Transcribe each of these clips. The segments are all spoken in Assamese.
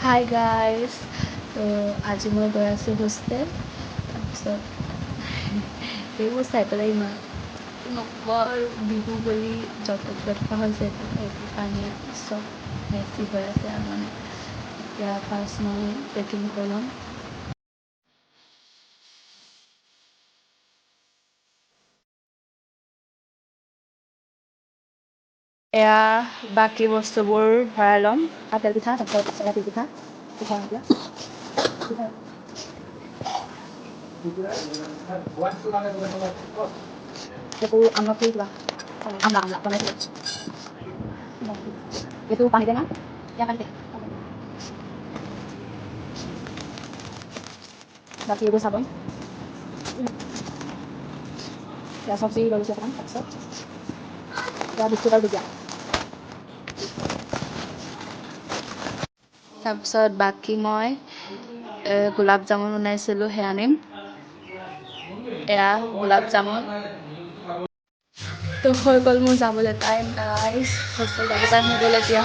হাই গাইজ তো আজি মই গৈ আছোঁ হোষ্টেল তাৰপিছত এইবোৰ চাই পেলাই ইমান নক'ব বিহু বুলি জটকা হৈছে এইটো কাৰণে চব মেচি হৈ আছে আৰু মানে এতিয়া ফাৰ্ষ্ট মই পেকিং কৰি ল'ম। এয়া বাকী বস্তুবোৰ ভৰাই ল'ম। তেল পিঠা তাৰপিছত চেৰাটি পিঠা এইটো আমলখি কিবা আমলা বনাইছোঁ এইটো পানী টেঙা ইয়াৰ পানী টেঙা বাকী এইবোৰ চাবোন এয়া চব্জি লৈছোঁ অকণমান তাৰপিছত এয়া বিস্কুট আৰু ভুজিয়া তাৰপিছত বাকী মই গোলাপ জামুন বনাইছিলোঁ সেয়া আনিম। এয়া গোলাপ জামুন তো হৈ গ'ল মোৰ যাবলৈ টাইম গাইজ হোষ্টেল যাব টাইম হৈ গ'ল এতিয়া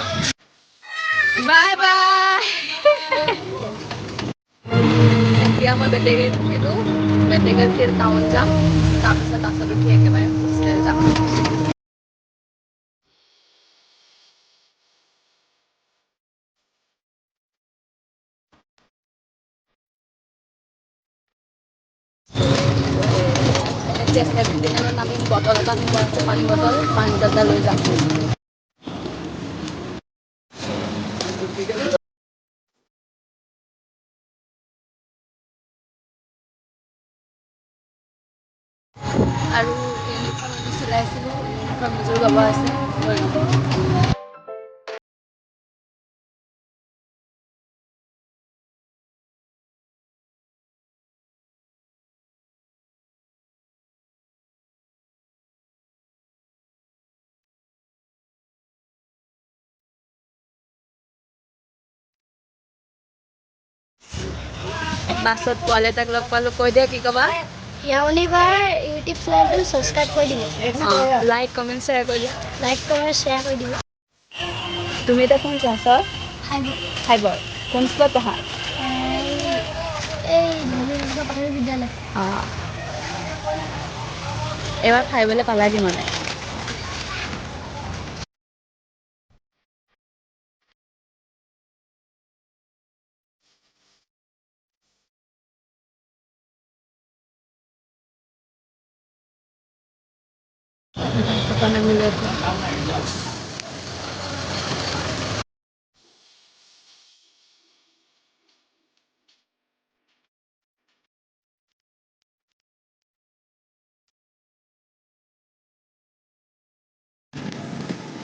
বাই বাই এতিয়া মই বেটেৰীত উঠিলোঁ বেটেৰীত উঠি টাউন যাম তাৰপিছত বাছত উঠি একেবাৰে হোষ্টেল যাম। নামিম বটল এটা নিব আছে পানী বটল লৈ যাম। আৰু ইউনিফৰ্ম চিলাইছিলোঁ ইউনিফৰ্ম দুযোৰ ল'ব আছে লৈ ল'ব। বাছত পোৱালি এটাক লগ পালোঁ কৈ দিয়া কি ক'বা ইয়াউনিভাৰ ইউটিউব চেনেলটো ছাবস্ক্ৰাইব কৰি দিব লাইক কমেণ্ট শ্বেয়াৰ কৰি দিয়া লাইক কমেণ্ট শ্বেয়াৰ কৰি দিব তুমি এতিয়া কোন ক্লাছত ফাইভৰ কোন স্কুলত পঢ়া এই প্ৰাথমিক বিদ্যালয় অঁ এইবাৰ ফাইভলৈ পালাগৈ মানে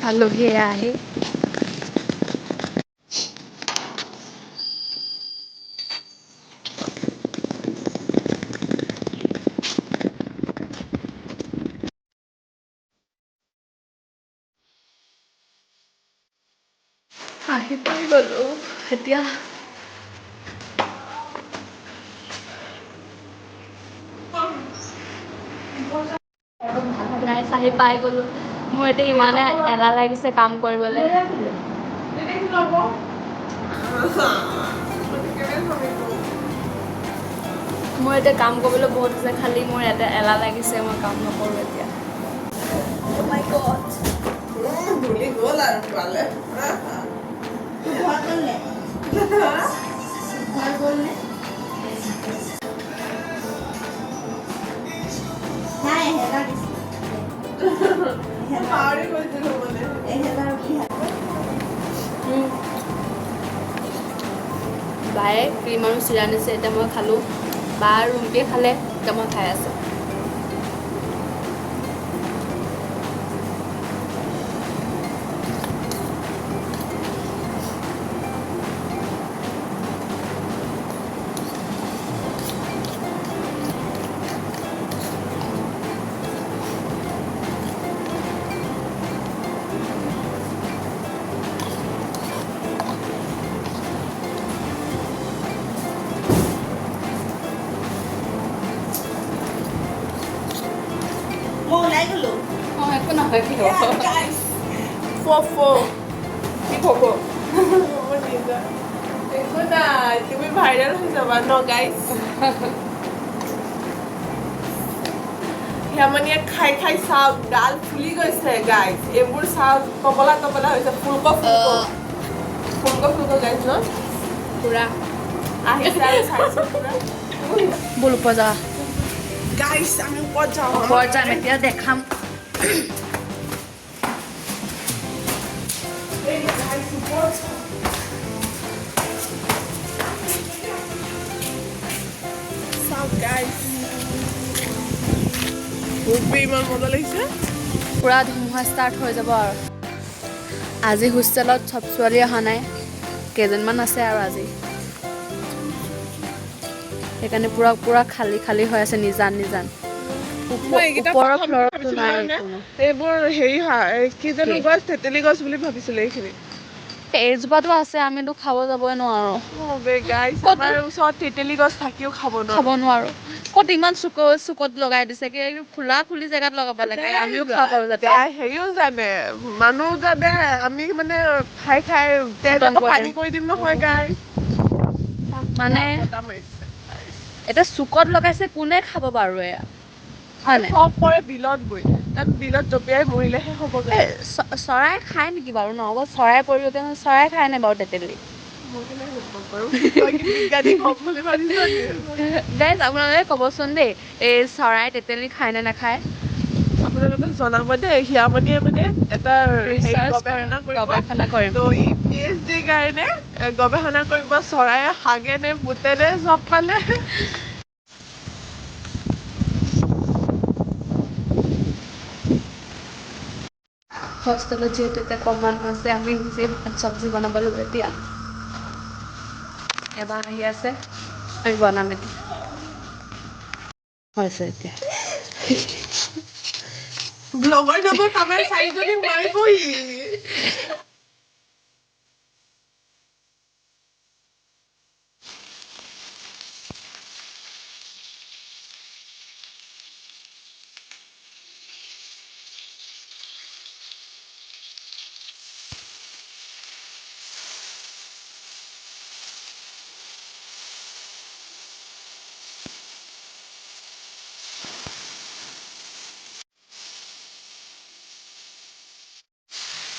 আলহী আহি আহি পাই গ'লোঁ এতিয়া গাইছ আহি পাই গ'লোঁ মোৰ এতিয়া ইমানে এলাহ লাগিছে কাম কৰিবলৈ মোৰ এতিয়া কাম কৰিবলৈ বহুত আছে খালি মোৰ ইয়াতে এলাহ লাগিছে মই কাম নকৰোঁ এতিয়া ধূলি গ'ল আৰু পালে বায়ে ক্ৰীম আৰু চিৰা নিছে এতিয়া মই খালোঁ বা ৰুমকেই খালে এতিয়া মই খাই আছোঁ মই ওলাই গ'লো অঁ একো নহয় কি হ'ব ফ' কি হ'ব একো নাই তুমি ভাইৰেল হৈ যাবা ন গাইজ হিয়ামণিয়ে খাই খাই চাওক গাল ফুলি গৈছে গাইজ এইবোৰ চাওক কবলা কবলা হৈছে ফুলক ফুলক গাইজ ন পুৰা আহিছে আৰু চাইছো পুৰা বল ওপৰ যা গাইজ আমি ওপৰত যাওঁ ওপৰত যাম এতিয়া দেখাম এই গাইজ ওপৰত চাওক গাইজ ইমান মজা লাগিছে পুৰা ধুমুহা ষ্টাৰ্ট হৈ যাব আৰু আজি হোষ্টেলত চব ছোৱালী অহা নাই কেইজনমান আছে আৰু আজি সেইকাৰণে পুৰা পুৰা খালী খালী হৈ আছে নিজান নিজান ওপৰৰ ফ্ল'ৰতো নাই কোনো এইবোৰ হেৰি হয় কি জানো গছ তেতেলী গছ বুলি ভাবিছিলো এইখিনি এইজোপাতো আছে আমিতো খাব যাবই নোৱাৰো আমাৰ ওচৰত তেতেলী গছ থাকিও খাব নোৱাৰো ক'ত ইমান চুকত লগাই দিছে কি খোলা খুলি জেগাত লগাব লাগে আমিও খাব পাৰো যাতে হেৰিও জানে মানুহ জানে আমি মানে খাই খাই পানী কৰি দিম নহয় গাই মানে এটা চুকত লগাইছে কোনে খাব বাৰু এয়া হয় নাই চব পৰে বিলত গৈ তাত বিলত জপিয়াই মৰিলেহে হ'ব চৰাই খায় নেকি বাৰু ন চৰাই পৰিৱৰ্তে চৰাই খায় নাই বাৰু তেতেলী গাইজ আপোনালোকে ক'বচোন দেই এই চৰাই তেতেলী খায় নে নাখায় আপোনালোকক জনাব দেই হিয়ামণিয়ে মানে এটা গৱেষণা কৰিম ত' ই PhD কাৰণে গৱেষণা কৰিব চৰায়ে হাগে নে মুতে নে চব পালে হোষ্টেলত যিহেতু এতিয়া কম মানুহ আছে আমি নিজে ভাত চব্জি বনাব লাগিব এতিয়া এবাৰ আহি আছে আমি বনাম এতিয়া হৈছে এতিয়া ব্লগৰ নামৰ কামে চাৰিজনী মাৰিবহি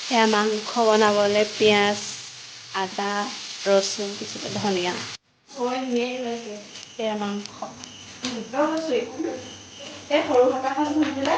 এয়া মাংস বনাবলৈ পিঁয়াজ আদা ৰচুন পিছতে ধনিয়া এয়া মাংস এই সৰু হাতাখন ধুই দিলে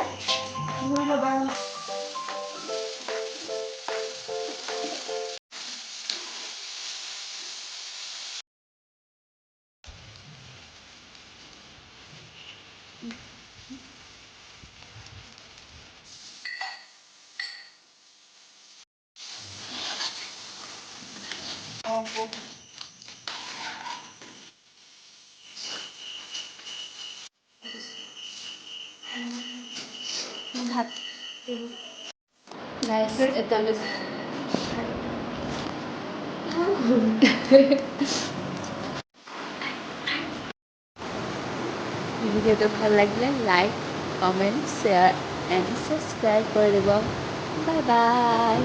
ভাত গাইছ এতিয়া ভিডিঅ'টো ভাল লাগিলে like comment share and subscribe কৰি দিব বাই বাই